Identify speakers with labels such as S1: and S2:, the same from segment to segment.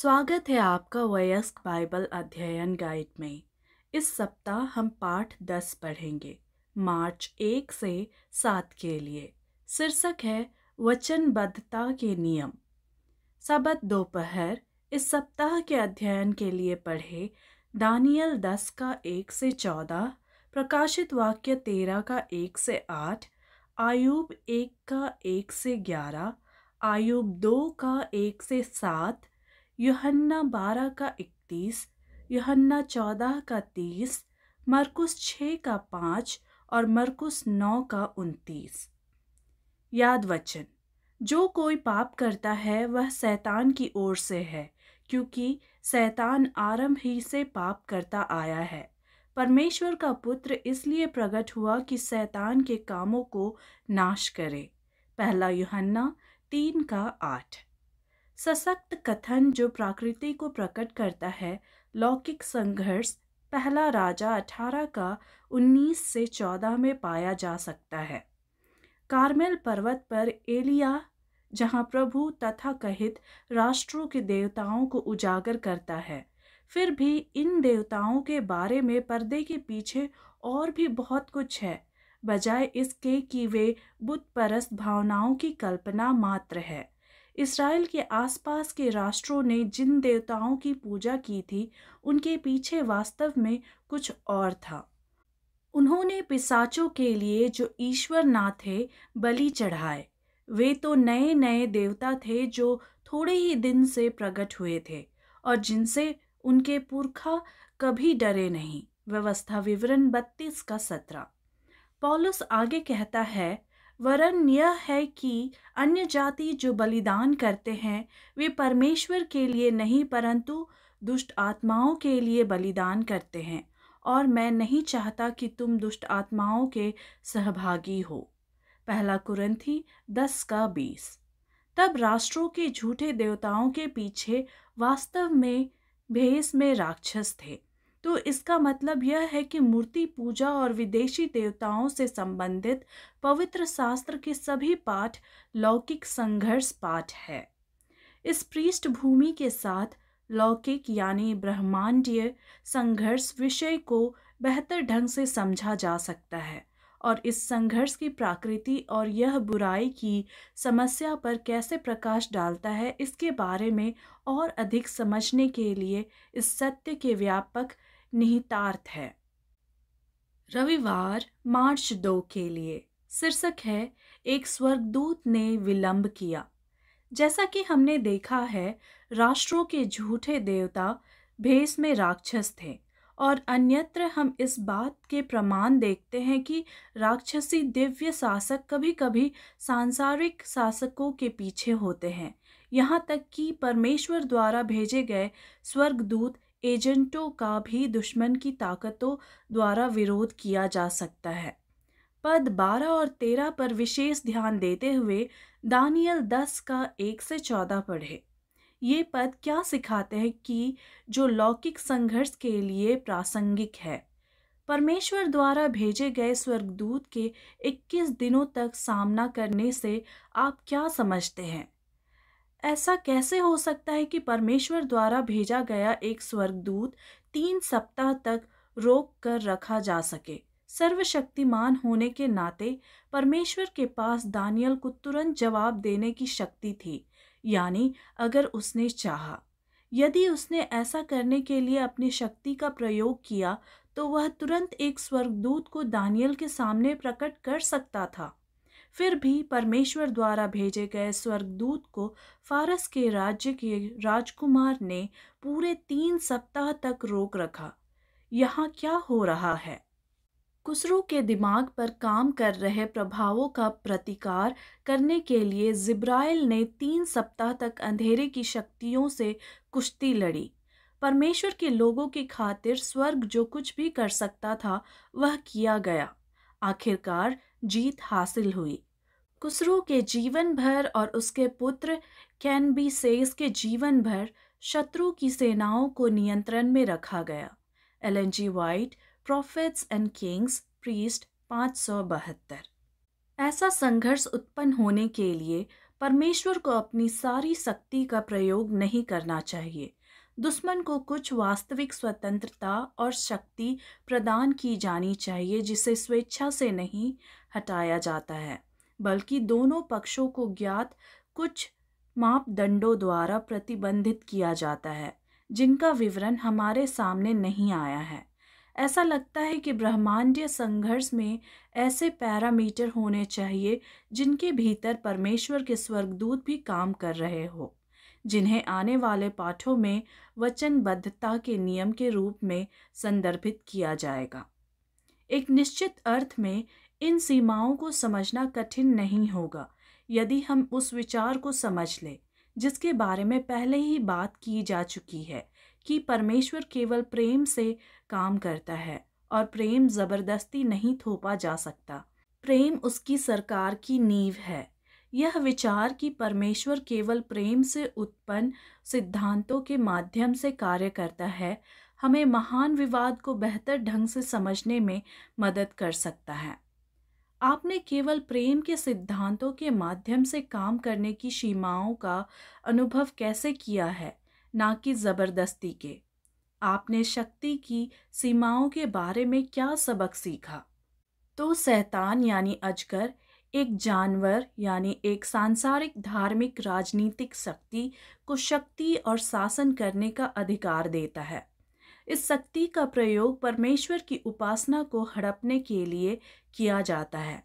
S1: स्वागत है आपका वयस्क बाइबल अध्ययन गाइड में। इस सप्ताह हम पाठ 10 पढ़ेंगे, मार्च 1 से 7 के लिए। शीर्षक है वचनबद्धता के नियम। सबत दोपहर इस सप्ताह के अध्ययन के लिए पढ़े दानियल 10 का 1 से 14, प्रकाशित वाक्य 13 का 1 से 8, आयूब 1 का 1 से 11, आयूब 2 का 1 से 7, यूहन्ना 12 का 31, यूहन्ना 14 का 30, मरकुस 6 का 5 और मरकुस 9 का 29। याद वचन। जो कोई पाप करता है वह शैतान की ओर से है, क्योंकि शैतान आरंभ ही से पाप करता आया है। परमेश्वर का पुत्र इसलिए प्रकट हुआ कि शैतान के कामों को नाश करे। पहला यूहन्ना 3 का 8। सशक्त कथन जो प्रकृति को प्रकट करता है। लौकिक संघर्ष पहला राजा 18 का 19 से 14 में पाया जा सकता है। कार्मेल पर्वत पर एलिया जहां प्रभु तथा कहित राष्ट्रों के देवताओं को उजागर करता है। फिर भी इन देवताओं के बारे में पर्दे के पीछे और भी बहुत कुछ है, बजाय इसके कि वे बुत परस्त भावनाओं की कल्पना मात्र है। इस्राएल के आसपास के राष्ट्रों ने जिन देवताओं की पूजा की थी, उनके पीछे वास्तव में कुछ और था। उन्होंने पिशाचों के लिए जो ईश्वर ना थे बलि चढ़ाए। वे तो नए नए देवता थे जो थोड़े ही दिन से प्रकट हुए थे और जिनसे उनके पुरखा कभी डरे नहीं। व्यवस्था विवरण 32 का 17। पौलुस आगे कहता है, वरन यह है कि अन्य जाति जो बलिदान करते हैं वे परमेश्वर के लिए नहीं परंतु दुष्ट आत्माओं के लिए बलिदान करते हैं, और मैं नहीं चाहता कि तुम दुष्ट आत्माओं के सहभागी हो। पहला कुरिन्थी 10 का 20। तब राष्ट्रों के झूठे देवताओं के पीछे वास्तव में भेष में राक्षस थे। तो इसका मतलब यह है कि मूर्ति पूजा और विदेशी देवताओं से संबंधित पवित्र शास्त्र के सभी पाठ लौकिक संघर्ष पाठ है। इस पृष्ठभूमि के साथ लौकिक यानी ब्रह्मांडीय संघर्ष विषय को बेहतर ढंग से समझा जा सकता है, और इस संघर्ष की प्रकृति और यह बुराई की समस्या पर कैसे प्रकाश डालता है, इसके बारे में और अधिक समझने के लिए इस सत्य के व्यापक निहितार्थ है। रविवार मार्च 2 के लिए शीर्षक है एक स्वर्गदूत ने विलंब किया। जैसा कि हमने देखा है, राष्ट्रों के झूठे देवता भेष में राक्षस थे, और अन्यत्र हम इस बात के प्रमाण देखते हैं कि राक्षसी दिव्य शासक कभी कभी सांसारिक शासकों के पीछे होते हैं। यहाँ तक कि परमेश्वर द्वारा भेजे गए स्वर्गदूत एजेंटों का भी दुश्मन की ताकतों द्वारा विरोध किया जा सकता है। पद 12 और 13 पर विशेष ध्यान देते हुए दानियल 10 का 1 से 14 पढ़े। ये पद क्या सिखाते हैं कि जो लौकिक संघर्ष के लिए प्रासंगिक है। परमेश्वर द्वारा भेजे गए स्वर्गदूत के 21 दिनों तक सामना करने से आप क्या समझते हैं? ऐसा कैसे हो सकता है कि परमेश्वर द्वारा भेजा गया एक स्वर्गदूत 3 सप्ताह तक रोक कर रखा जा सके? सर्वशक्तिमान होने के नाते परमेश्वर के पास दानियल को तुरंत जवाब देने की शक्ति थी, यानी अगर उसने चाहा। यदि उसने ऐसा करने के लिए अपनी शक्ति का प्रयोग किया तो वह तुरंत एक स्वर्गदूत को दानियल के सामने प्रकट कर सकता था। फिर भी परमेश्वर द्वारा भेजे गए स्वर्गदूत को फारस के राज्य के राजकुमार ने पूरे 3 सप्ताह तक रोक रखा। यहाँ क्या हो रहा है? खुसरो के दिमाग पर काम कर रहे प्रभावों का प्रतिकार करने के लिए जिब्राइल ने 3 सप्ताह तक अंधेरे की शक्तियों से कुश्ती लड़ी। परमेश्वर के लोगों की खातिर स्वर्ग जो कुछ भी कर सकता था वह किया गया। आखिरकार जीत हासिल हुई। खुसरो के जीवन भर और उसके पुत्र कैनबीसेस के जीवन भर शत्रु की सेनाओं को नियंत्रण में रखा गया। Ellen G White, prophets and kings, प्रीस्ट 572। ऐसा संघर्ष उत्पन्न होने के लिए परमेश्वर को अपनी सारी शक्ति का प्रयोग नहीं करना चाहिए। दुश्मन को कुछ वास्तविक स्वतंत्रता और शक्ति प्रदान की जानी चाहिए, जिसे स्वेच्छा से नहीं हटाया जाता है, बल्कि दोनों पक्षों को ज्ञात कुछ मापदंडों द्वारा प्रतिबंधित किया जाता है, जिनका विवरण हमारे सामने नहीं आया है। ऐसा लगता है कि ब्रह्मांडीय संघर्ष में ऐसे पैरामीटर होने चाहिए जिनके भीतर परमेश्वर के स्वर्गदूत भी काम कर रहे हो, जिन्हें आने वाले पाठों में वचनबद्धता के नियम के रूप में संदर्भित किया जाएगा। एक निश्चित अर्थ में इन सीमाओं को समझना कठिन नहीं होगा यदि हम उस विचार को समझ लें जिसके बारे में पहले ही बात की जा चुकी है कि परमेश्वर केवल प्रेम से काम करता है और प्रेम जबरदस्ती नहीं थोपा जा सकता। प्रेम उसकी सरकार की नींव है। यह विचार कि परमेश्वर केवल प्रेम से उत्पन्न सिद्धांतों के माध्यम से कार्य करता है, हमें महान विवाद को बेहतर ढंग से समझने में मदद कर सकता है। आपने केवल प्रेम के सिद्धांतों के माध्यम से काम करने की सीमाओं का अनुभव कैसे किया है, ना कि जबरदस्ती के? आपने शक्ति की सीमाओं के बारे में क्या सबक सीखा? तो शैतान यानी अजगर एक जानवर यानी एक सांसारिक धार्मिक राजनीतिक शक्ति को शक्ति और शासन करने का अधिकार देता है। इस शक्ति का प्रयोग परमेश्वर की उपासना को हड़पने के लिए किया जाता है।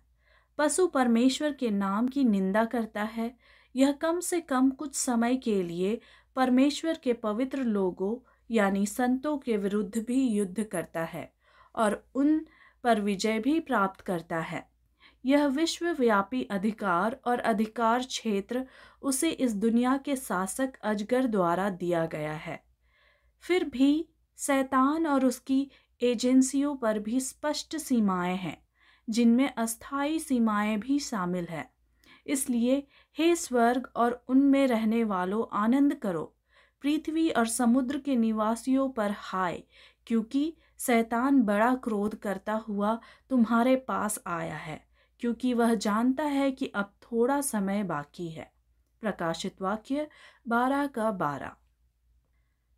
S1: पशु परमेश्वर के नाम की निंदा करता है। यह कम से कम कुछ समय के लिए परमेश्वर के पवित्र लोगों यानी संतों के विरुद्ध भी युद्ध करता है और उन पर विजय भी प्राप्त करता है। यह विश्वव्यापी अधिकार और अधिकार क्षेत्र उसे इस दुनिया के शासक अजगर द्वारा दिया गया है। फिर भी शैतान और उसकी एजेंसियों पर भी स्पष्ट सीमाएं हैं, जिनमें अस्थायी सीमाएं भी शामिल हैं। इसलिए हे स्वर्ग और उनमें रहने वालों, आनंद करो। पृथ्वी और समुद्र के निवासियों पर हाय, क्योंकि शैतान बड़ा क्रोध करता हुआ तुम्हारे पास आया है, क्योंकि वह जानता है कि अब थोड़ा समय बाकी है। प्रकाशित वाक्य 12:12।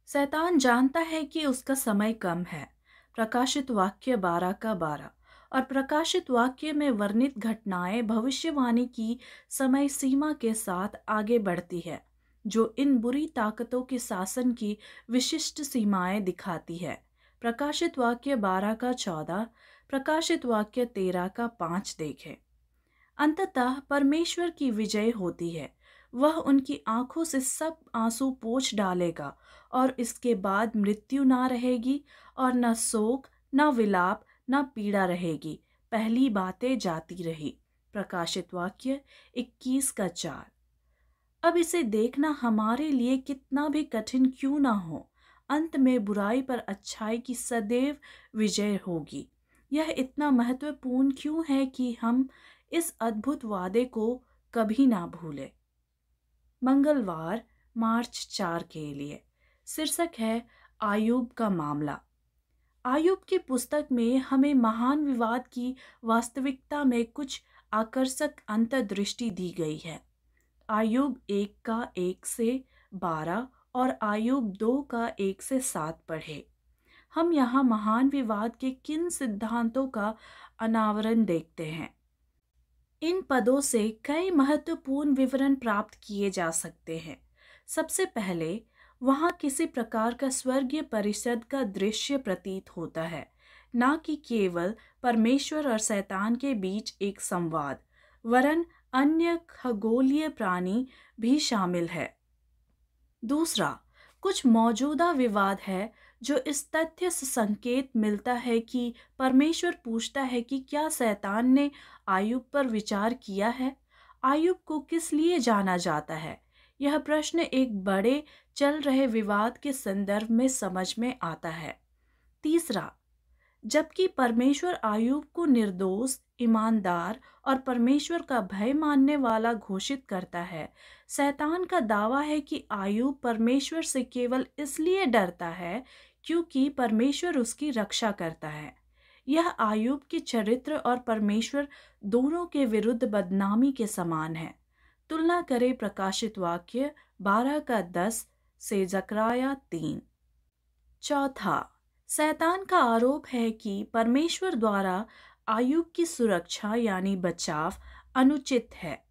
S1: शैतान जानता है कि उसका समय कम है। प्रकाशित वाक्य 12:12। और प्रकाशित वाक्य में वर्णित घटनाएं भविष्यवाणी की समय सीमा के साथ आगे बढ़ती है, जो इन बुरी ताकतों के शासन की विशिष्ट सीमाएं दिखाती है। प्रकाशित वाक्य 12:14, प्रकाशित वाक्य 13:5 देखें। अंततः परमेश्वर की विजय होती है। वह उनकी आंखों से सब आंसू पोंछ डालेगा और इसके बाद मृत्यु ना रहेगी और न शोक, न विलाप, न पीड़ा रहेगी। पहली बातें जाती रही। प्रकाशित वाक्य 21:4। अब इसे देखना हमारे लिए कितना भी कठिन क्यों ना हो, अंत में बुराई पर अच्छाई की सदैव विजय होगी। यह इतना महत्वपूर्ण क्यों है कि हम इस अद्भुत वादे को कभी ना भूलें। मंगलवार मार्च 4 के लिए शीर्षक है आयूब का मामला। आयूब की पुस्तक में हमें महान विवाद की वास्तविकता में कुछ आकर्षक अंतर्दृष्टि दी गई है। आयूब 1:1-12 और आयूब 2:1-7 पढ़े। हम यहाँ महान विवाद के किन सिद्धांतों का अनावरण देखते हैं। इन पदों से कई महत्वपूर्ण विवरण प्राप्त किए जा सकते हैं। सबसे पहले वहाँ किसी प्रकार का स्वर्गीय परिषद का दृश्य प्रतीत होता है, ना कि केवल परमेश्वर और शैतान के बीच एक संवाद, वरन अन्य खगोलीय प्राणी भी शामिल है। दूसरा, कुछ मौजूदा विवाद है जो इस तथ्य से संकेत मिलता है कि परमेश्वर पूछता है कि क्या शैतान ने आयूब पर विचार किया है। आयूब को किस लिए जाना जाता है? यह प्रश्न एक बड़े चल रहे विवाद के संदर्भ में समझ में आता है। तीसरा, जबकि परमेश्वर आयूब को निर्दोष, ईमानदार और परमेश्वर का भय मानने वाला घोषित करता है, शैतान का दावा है कि आयूब परमेश्वर से केवल इसलिए डरता है क्योंकि परमेश्वर उसकी रक्षा करता है। यह आयूब के चरित्र और परमेश्वर दोनों के विरुद्ध बदनामी के समान है। तुलना करें प्रकाशित वाक्य 12:10 से जकराया 3। चौथा, शैतान का आरोप है कि परमेश्वर द्वारा आयुब की सुरक्षा यानी बचाव अनुचित है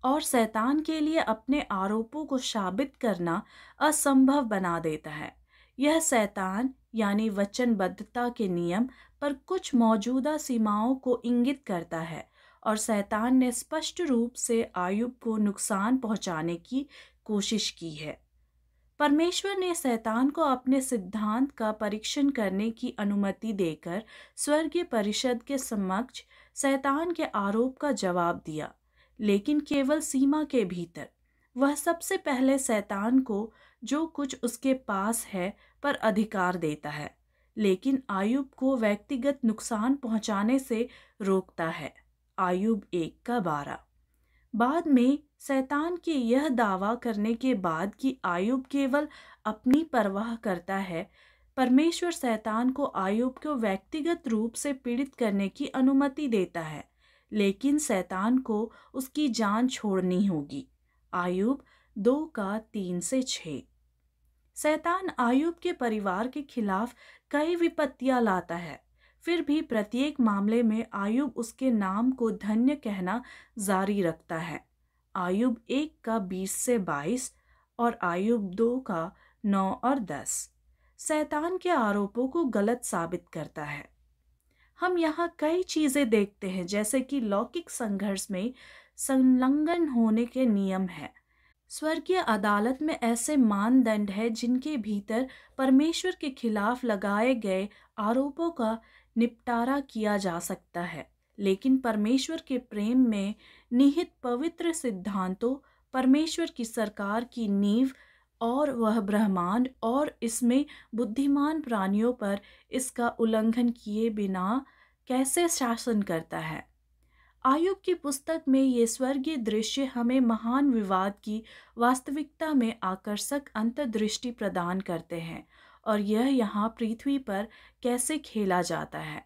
S1: और शैतान के लिए अपने आरोपों को साबित करना असंभव बना देता है। यह शैतान यानी वचनबद्धता के नियम पर कुछ मौजूदा सीमाओं को इंगित करता है और शैतान ने स्पष्ट रूप से आयुब को नुकसान पहुंचाने की कोशिश की है। परमेश्वर ने शैतान को अपने सिद्धांत का परीक्षण करने की अनुमति देकर स्वर्गीय परिषद के समक्ष शैतान के आरोप का जवाब दिया, लेकिन केवल सीमा के भीतर। वह सबसे पहले शैतान को जो कुछ उसके पास है पर अधिकार देता है, लेकिन आयुब को व्यक्तिगत नुकसान पहुंचाने से रोकता है। आयुब 1:12। बाद में शैतान के यह दावा करने के बाद कि आयुब केवल अपनी परवाह करता है, परमेश्वर शैतान को आयुब को व्यक्तिगत रूप से पीड़ित करने की अनुमति देता है, लेकिन शैतान को उसकी जान छोड़नी होगी। आयुब 2:3-6। शैतान आयुब के परिवार के खिलाफ कई विपत्तियां लाता है, फिर भी प्रत्येक मामले में आयुब उसके नाम को धन्य कहना जारी रखता है। आयुब 1:20-22 और आयुब 2:9-10 शैतान के आरोपों को गलत साबित करता है। हम यहाँ कई चीजें देखते हैं, जैसे कि लौकिक संघर्ष में संलग्न होने के नियम है। स्वर्गीय अदालत में ऐसे मानदंड है जिनके भीतर परमेश्वर के खिलाफ लगाए गए आरोपों का निपटारा किया जा सकता है, लेकिन परमेश्वर के प्रेम में निहित पवित्र सिद्धांतों, परमेश्वर की सरकार की नींव और वह ब्रह्मांड और इसमें बुद्धिमान प्राणियों पर इसका उल्लंघन किए बिना कैसे शासन करता है। आयुब की पुस्तक में ये स्वर्गीय दृश्य हमें महान विवाद की वास्तविकता में आकर्षक अंतर्दृष्टि प्रदान करते हैं और यह यहाँ पृथ्वी पर कैसे खेला जाता है।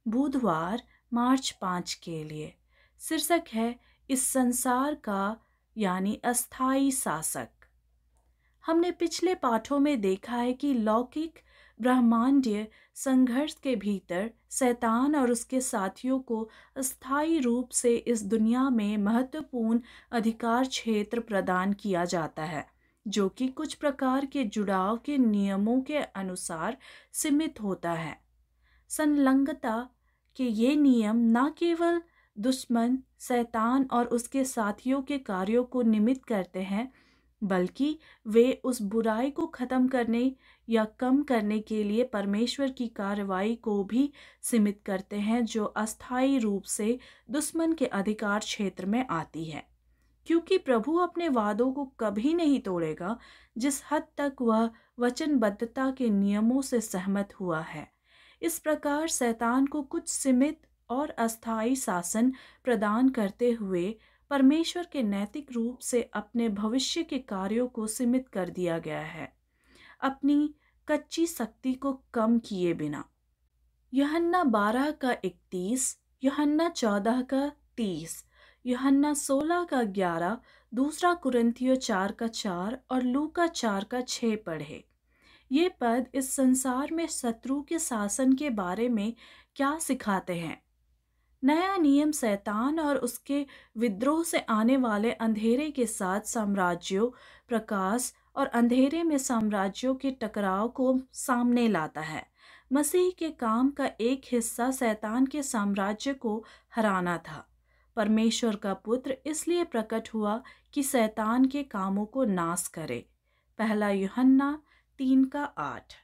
S1: बुधवार मार्च 5 के लिए शीर्षक है इस संसार का यानी अस्थाई शासक। हमने पिछले पाठों में देखा है कि लौकिक ब्रह्मांडीय संघर्ष के भीतर शैतान और उसके साथियों को अस्थायी रूप से इस दुनिया में महत्वपूर्ण अधिकार क्षेत्र प्रदान किया जाता है, जो कि कुछ प्रकार के जुड़ाव के नियमों के अनुसार सीमित होता है। संलग्नता के ये नियम न केवल दुश्मन शैतान और उसके साथियों के कार्यों को निमित्त करते हैं, बल्कि वे उस बुराई को खत्म करने या कम करने के लिए परमेश्वर की कार्रवाई को भी सीमित करते हैं, जो अस्थायी रूप से दुश्मन के अधिकार क्षेत्र में आती है, क्योंकि प्रभु अपने वादों को कभी नहीं तोड़ेगा जिस हद तक वह वचनबद्धता के नियमों से सहमत हुआ है। इस प्रकार शैतान को कुछ सीमित और अस्थायी शासन प्रदान करते हुए परमेश्वर के नैतिक रूप से अपने भविष्य के कार्यों को सीमित कर दिया गया है, अपनी कच्ची शक्ति को कम किए बिना। यूहन्ना 12:31, यूहन्ना 14:30, यूहन्ना 16:11, दूसरा कुरिन्थियों 4:4 और लूका 4:6 पढ़े। ये पद इस संसार में शत्रु के शासन के बारे में क्या सिखाते हैं? नया नियम शैतान और उसके विद्रोह से आने वाले अंधेरे के साथ साम्राज्यों, प्रकाश और अंधेरे में साम्राज्यों के टकराव को सामने लाता है। मसीह के काम का एक हिस्सा शैतान के साम्राज्य को हराना था। परमेश्वर का पुत्र इसलिए प्रकट हुआ कि शैतान के कामों को नाश करे। पहला यूहन्ना 3:8।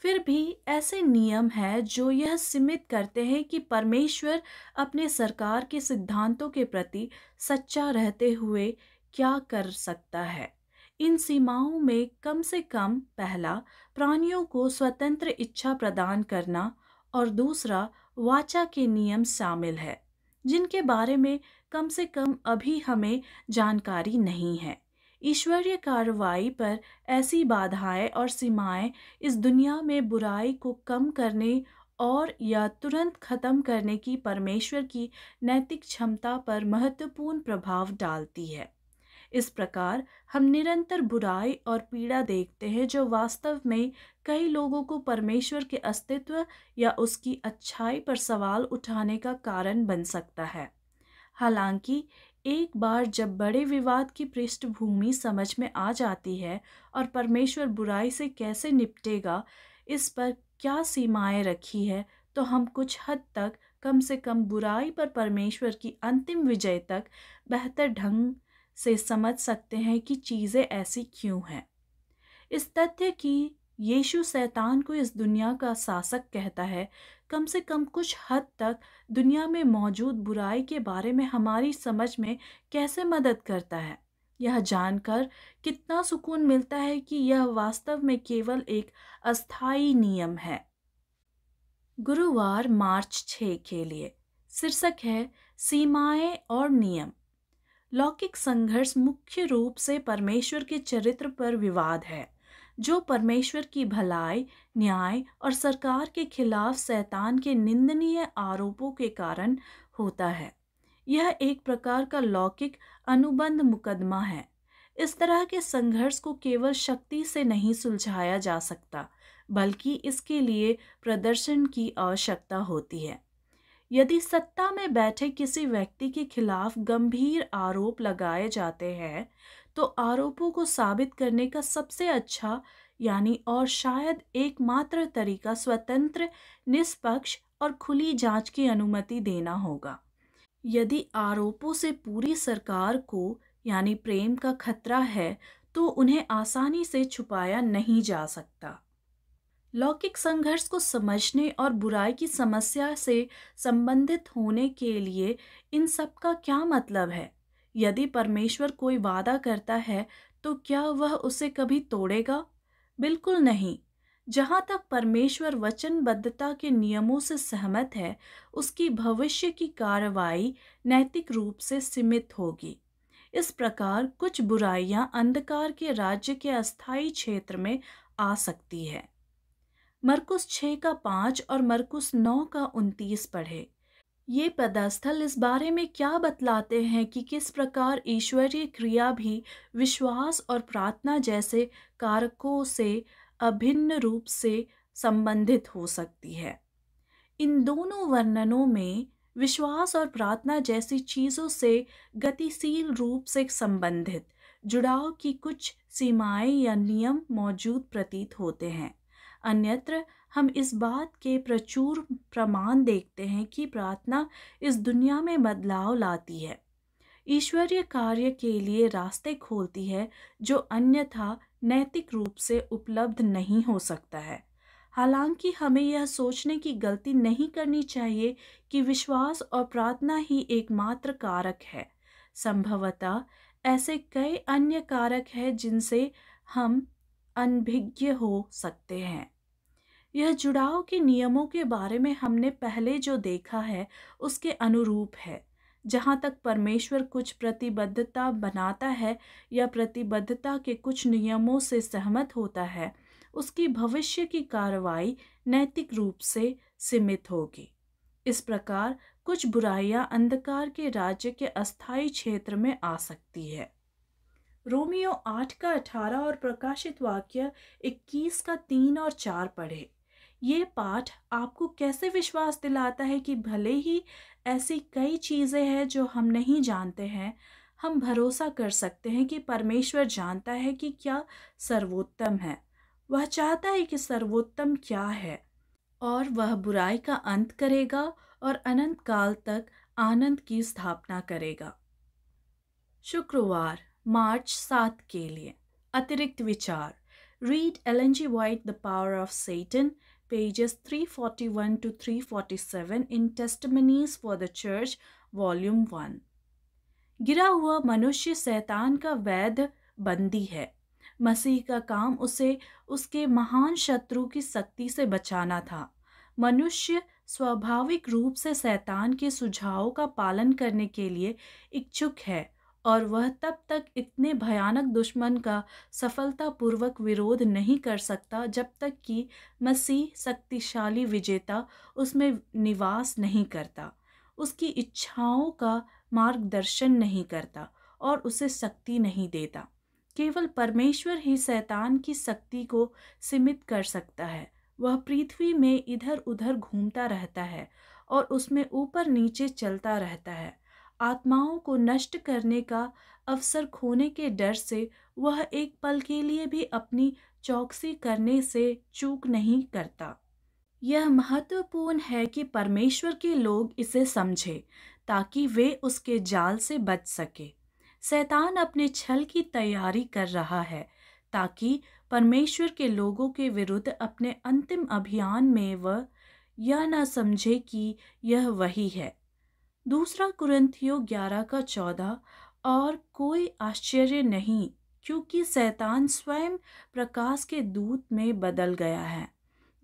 S1: फिर भी ऐसे नियम हैं जो यह सीमित करते हैं कि परमेश्वर अपने सरकार के सिद्धांतों के प्रति सच्चा रहते हुए क्या कर सकता है। इन सीमाओं में कम से कम पहला, प्राणियों को स्वतंत्र इच्छा प्रदान करना और दूसरा, वाचा के नियम शामिल है, जिनके बारे में कम से कम अभी हमें जानकारी नहीं है। ईश्वरीय कार्रवाई पर ऐसी बाधाएं और सीमाएं इस दुनिया में बुराई को कम करने और या तुरंत खत्म करने की परमेश्वर की नैतिक क्षमता पर महत्वपूर्ण प्रभाव डालती है। इस प्रकार हम निरंतर बुराई और पीड़ा देखते हैं जो वास्तव में कई लोगों को परमेश्वर के अस्तित्व या उसकी अच्छाई पर सवाल उठाने का कारण बन सकता है। हालांकि एक बार जब बड़े विवाद की पृष्ठभूमि समझ में आ जाती है और परमेश्वर बुराई से कैसे निपटेगा, इस पर क्या सीमाएं रखी है, तो हम कुछ हद तक कम से कम बुराई पर परमेश्वर की अंतिम विजय तक बेहतर ढंग से समझ सकते हैं कि चीज़ें ऐसी क्यों हैं। इस तथ्य कि यीशु शैतान को इस दुनिया का शासक कहता है, कम से कम कुछ हद तक दुनिया में मौजूद बुराई के बारे में हमारी समझ में कैसे मदद करता है। यह जानकर कितना सुकून मिलता है कि यह वास्तव में केवल एक अस्थायी नियम है। गुरुवार मार्च 6 के लिए शीर्षक है सीमाएं और नियम। लौकिक संघर्ष मुख्य रूप से परमेश्वर के चरित्र पर विवाद है, जो परमेश्वर की भलाई, न्याय और सरकार के खिलाफ शैतान के निंदनीय आरोपों के कारण होता है। यह एक प्रकार का लौकिक अनुबंध मुकदमा है। इस तरह के संघर्ष को केवल शक्ति से नहीं सुलझाया जा सकता, बल्कि इसके लिए प्रदर्शन की आवश्यकता होती है। यदि सत्ता में बैठे किसी व्यक्ति के खिलाफ गंभीर आरोप लगाए जाते हैं, तो आरोपों को साबित करने का सबसे अच्छा और शायद एकमात्र तरीका स्वतंत्र, निष्पक्ष और खुली जांच की अनुमति देना होगा। यदि आरोपों से पूरी सरकार को प्रेम का खतरा है, तो उन्हें आसानी से छुपाया नहीं जा सकता। लौकिक संघर्ष को समझने और बुराई की समस्या से संबंधित होने के लिए इन सब का क्या मतलब है? यदि परमेश्वर कोई वादा करता है, तो क्या वह उसे कभी तोड़ेगा? बिल्कुल नहीं। जहाँ तक परमेश्वर वचनबद्धता के नियमों से सहमत है, उसकी भविष्य की कार्रवाई नैतिक रूप से सीमित होगी। इस प्रकार कुछ बुराइयां अंधकार के राज्य के अस्थायी क्षेत्र में आ सकती है। मरकुस 6:5 और मरकुस 9:29 पढ़े। ये पदस्थल इस बारे में क्या बतलाते हैं कि किस प्रकार ईश्वरीय क्रिया भी विश्वास और प्रार्थना जैसे कारकों से अभिन्न रूप से संबंधित हो सकती है। इन दोनों वर्णनों में विश्वास और प्रार्थना जैसी चीज़ों से गतिशील रूप से संबंधित जुड़ाव की कुछ सीमाएं या नियम मौजूद प्रतीत होते हैं। अन्यत्र हम इस बात के प्रचुर प्रमाण देखते हैं कि प्रार्थना इस दुनिया में बदलाव लाती है, ईश्वरीय कार्य के लिए रास्ते खोलती है जो अन्यथा नैतिक रूप से उपलब्ध नहीं हो सकता है। हालांकि हमें यह सोचने की गलती नहीं करनी चाहिए कि विश्वास और प्रार्थना ही एकमात्र कारक है। संभवतः ऐसे कई अन्य कारक हैं जिनसे हम अनभिज्ञ हो सकते हैं। यह जुड़ाव के नियमों के बारे में हमने पहले जो देखा है उसके अनुरूप है। जहाँ तक परमेश्वर कुछ प्रतिबद्धता बनाता है या प्रतिबद्धता के कुछ नियमों से सहमत होता है, उसकी भविष्य की कार्रवाई नैतिक रूप से सीमित होगी। इस प्रकार कुछ बुराइयां अंधकार के राज्य के अस्थायी क्षेत्र में आ सकती है। रोमियो 8:18 और प्रकाशित वाक्य 21:3 और 4 पढ़े। ये पाठ आपको कैसे विश्वास दिलाता है कि भले ही ऐसी कई चीज़ें हैं जो हम नहीं जानते हैं, हम भरोसा कर सकते हैं कि परमेश्वर जानता है कि क्या सर्वोत्तम है। वह चाहता है कि सर्वोत्तम क्या है, और वह बुराई का अंत करेगा और अनंत काल तक आनंद की स्थापना करेगा। शुक्रवार मार्च 7 के लिए अतिरिक्त विचार। Read Ellen G White the power of Satan, pages 341 to 347 in Testimonies for the Church, Volume 1। गिरा हुआ मनुष्य शैतान का वैध बंदी है। मसीह का काम उसे उसके महान शत्रु की शक्ति से बचाना था। मनुष्य स्वाभाविक रूप से शैतान के सुझावों का पालन करने के लिए इच्छुक है और वह तब तक इतने भयानक दुश्मन का सफलतापूर्वक विरोध नहीं कर सकता जब तक कि मसीह शक्तिशाली विजेता उसमें निवास नहीं करता, उसकी इच्छाओं का मार्गदर्शन नहीं करता और उसे शक्ति नहीं देता। केवल परमेश्वर ही शैतान की शक्ति को सीमित कर सकता है। वह पृथ्वी में इधर उधर घूमता रहता है और उसमें ऊपर नीचे चलता रहता है। आत्माओं को नष्ट करने का अवसर खोने के डर से वह एक पल के लिए भी अपनी चौकसी करने से चूक नहीं करता। यह महत्वपूर्ण है कि परमेश्वर के लोग इसे समझें ताकि वे उसके जाल से बच सके। शैतान अपने छल की तैयारी कर रहा है ताकि परमेश्वर के लोगों के विरुद्ध अपने अंतिम अभियान में वह यह न समझे कि यह वही है। दूसरा कुरिन्थियों 11 का 14। और कोई आश्चर्य नहीं, क्योंकि शैतान स्वयं प्रकाश के दूत में बदल गया है,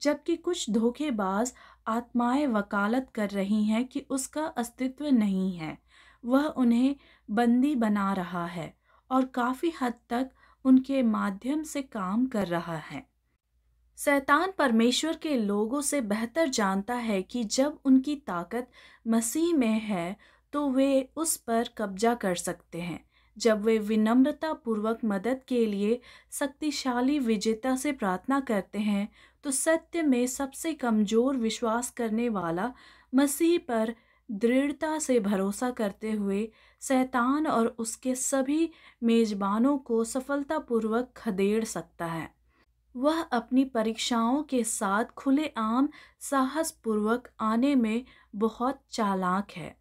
S1: जबकि कुछ धोखेबाज आत्माएं वकालत कर रही हैं कि उसका अस्तित्व नहीं है। वह उन्हें बंदी बना रहा है और काफी हद तक उनके माध्यम से काम कर रहा है। शैतान परमेश्वर के लोगों से बेहतर जानता है कि जब उनकी ताकत मसीह में है तो वे उस पर कब्जा कर सकते हैं। जब वे विनम्रता पूर्वक मदद के लिए शक्तिशाली विजेता से प्रार्थना करते हैं तो सत्य में सबसे कमजोर विश्वास करने वाला मसीह पर दृढ़ता से भरोसा करते हुए शैतान और उसके सभी मेजबानों को सफलतापूर्वक खदेड़ सकता है। वह अपनी परीक्षाओं के साथ खुलेआम साहसपूर्वक आने में बहुत चालाक है,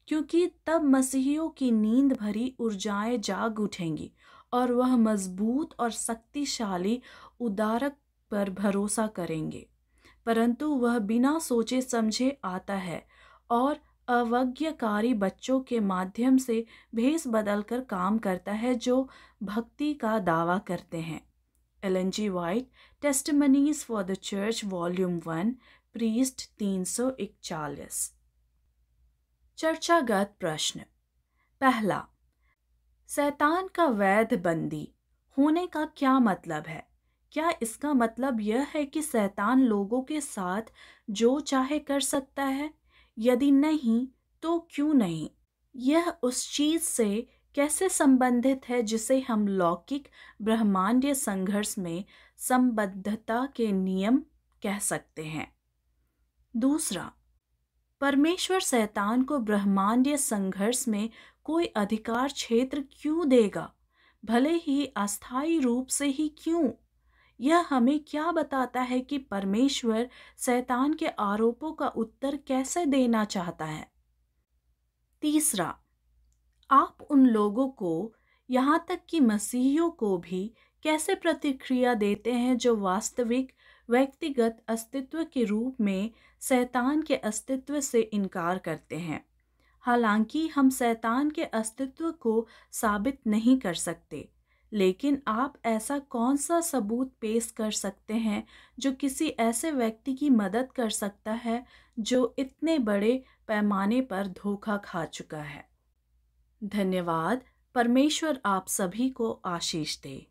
S1: क्योंकि तब मसीहियों की नींद भरी ऊर्जाएं जाग उठेंगी और वह मजबूत और शक्तिशाली उदारक पर भरोसा करेंगे। परंतु वह बिना सोचे समझे आता है और अवज्ञाकारी बच्चों के माध्यम से भेष बदलकर काम करता है जो भक्ति का दावा करते हैं। Ellen G White, testimonies for the church, volume 1, प्रीस्ट 341। चर्चागत प्रश्न। पहला, शैतान का वैध बंदी होने का क्या मतलब है? क्या इसका मतलब यह है कि शैतान लोगों के साथ जो चाहे कर सकता है? यदि नहीं, तो क्यों नहीं? यह उस चीज से कैसे संबंधित है जिसे हम लौकिक ब्रह्मांडीय संघर्ष में संबद्धता के नियम कह सकते हैं? दूसरा, परमेश्वर शैतान को ब्रह्मांडीय संघर्ष में कोई अधिकार क्षेत्र क्यों देगा, भले ही अस्थायी रूप से ही क्यों? यह हमें क्या बताता है कि परमेश्वर शैतान के आरोपों का उत्तर कैसे देना चाहता है? तीसरा, आप उन लोगों को, यहाँ तक कि मसीहियों को भी, कैसे प्रतिक्रिया देते हैं जो वास्तविक व्यक्तिगत अस्तित्व के रूप में शैतान के अस्तित्व से इनकार करते हैं? हालांकि हम शैतान के अस्तित्व को साबित नहीं कर सकते, लेकिन आप ऐसा कौन सा सबूत पेश कर सकते हैं जो किसी ऐसे व्यक्ति की मदद कर सकता है जो इतने बड़े पैमाने पर धोखा खा चुका है? धन्यवाद। परमेश्वर आप सभी को आशीष दे।